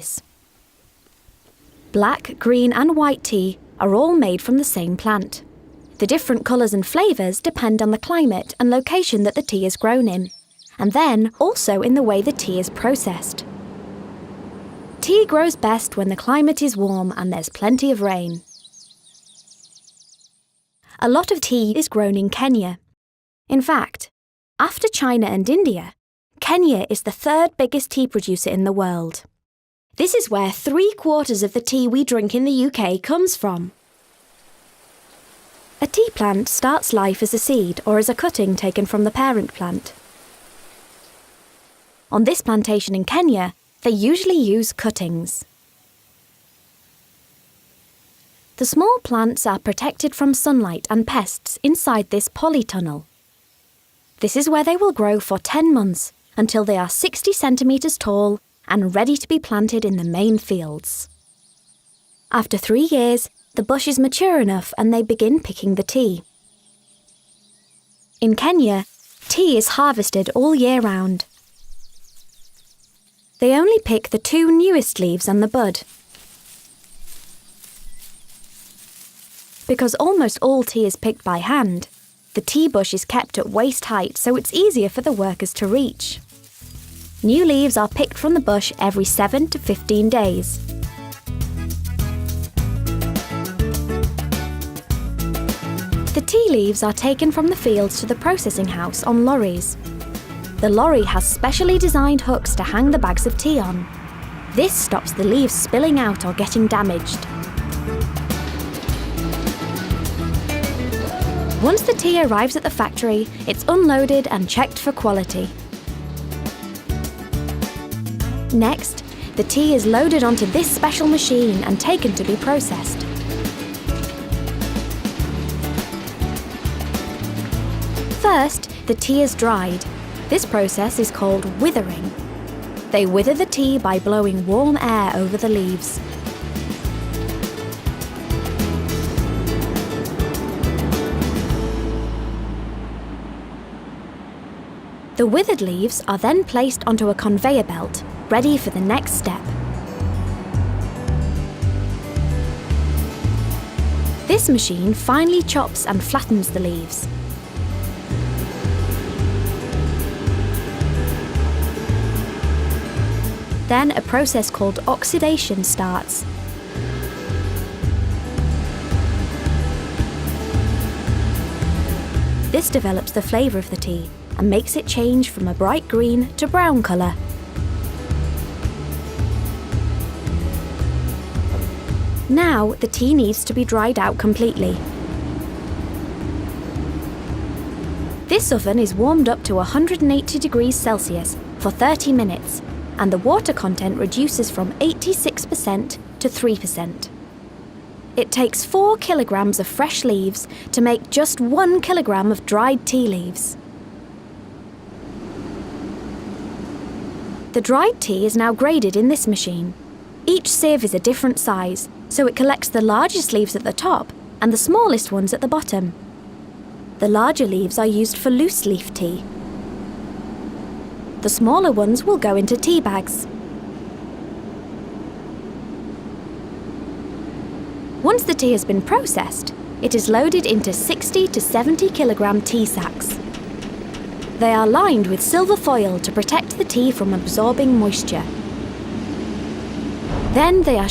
this. Black, green and white tea are all made from the same plant. The different colours and flavours depend on the climate and location that the tea is grown in, and then also in the way the tea is processed. Tea grows best when the climate is warm and there's plenty of rain. A lot of tea is grown in Kenya. In fact, after China and India, Kenya is the third biggest tea producer in the world. This is where 3/4 of the tea we drink in the UK comes from. A tea plant starts life as a seed or as a cutting taken from the parent plant. On this plantation in Kenya, they usually use cuttings. The small plants are protected from sunlight and pests inside this polytunnel. This is where they will grow for 10 months until they are 60 centimetres tall and ready to be planted in the main fields. After 3 years, the bush is mature enough and they begin picking the tea. In Kenya, tea is harvested all year round. They only pick the 2 newest leaves and the bud. Because almost all tea is picked by hand, the tea bush is kept at waist height so it's easier for the workers to reach. New leaves are picked from the bush every 7 to 15 days. The tea leaves are taken from the fields to the processing house on lorries. The lorry has specially designed hooks to hang the bags of tea on. This stops the leaves spilling out or getting damaged. Once the tea arrives at the factory, it's unloaded and checked for quality. Next, the tea is loaded onto this special machine and taken to be processed. First, the tea is dried. This process is called withering. They wither the tea by blowing warm air over the leaves. The withered leaves are then placed onto a conveyor belt, ready for the next step. This machine finely chops and flattens the leaves. Then a process called oxidation starts. This develops the flavour of the tea and makes it change from a bright green to brown colour. Now the tea needs to be dried out completely. This oven is warmed up to 180 degrees Celsius for 30 minutes, and the water content reduces from 86% to 3%. It takes 4 kilograms of fresh leaves to make just 1 kilogram of dried tea leaves. The dried tea is now graded in this machine. Each sieve is a different size, so it collects the largest leaves at the top and the smallest ones at the bottom. The larger leaves are used for loose leaf tea. The smaller ones will go into tea bags. Once the tea has been processed, it is loaded into 60 to 70 kilogram tea sacks. They are lined with silver foil to protect the tea from absorbing moisture. Then they are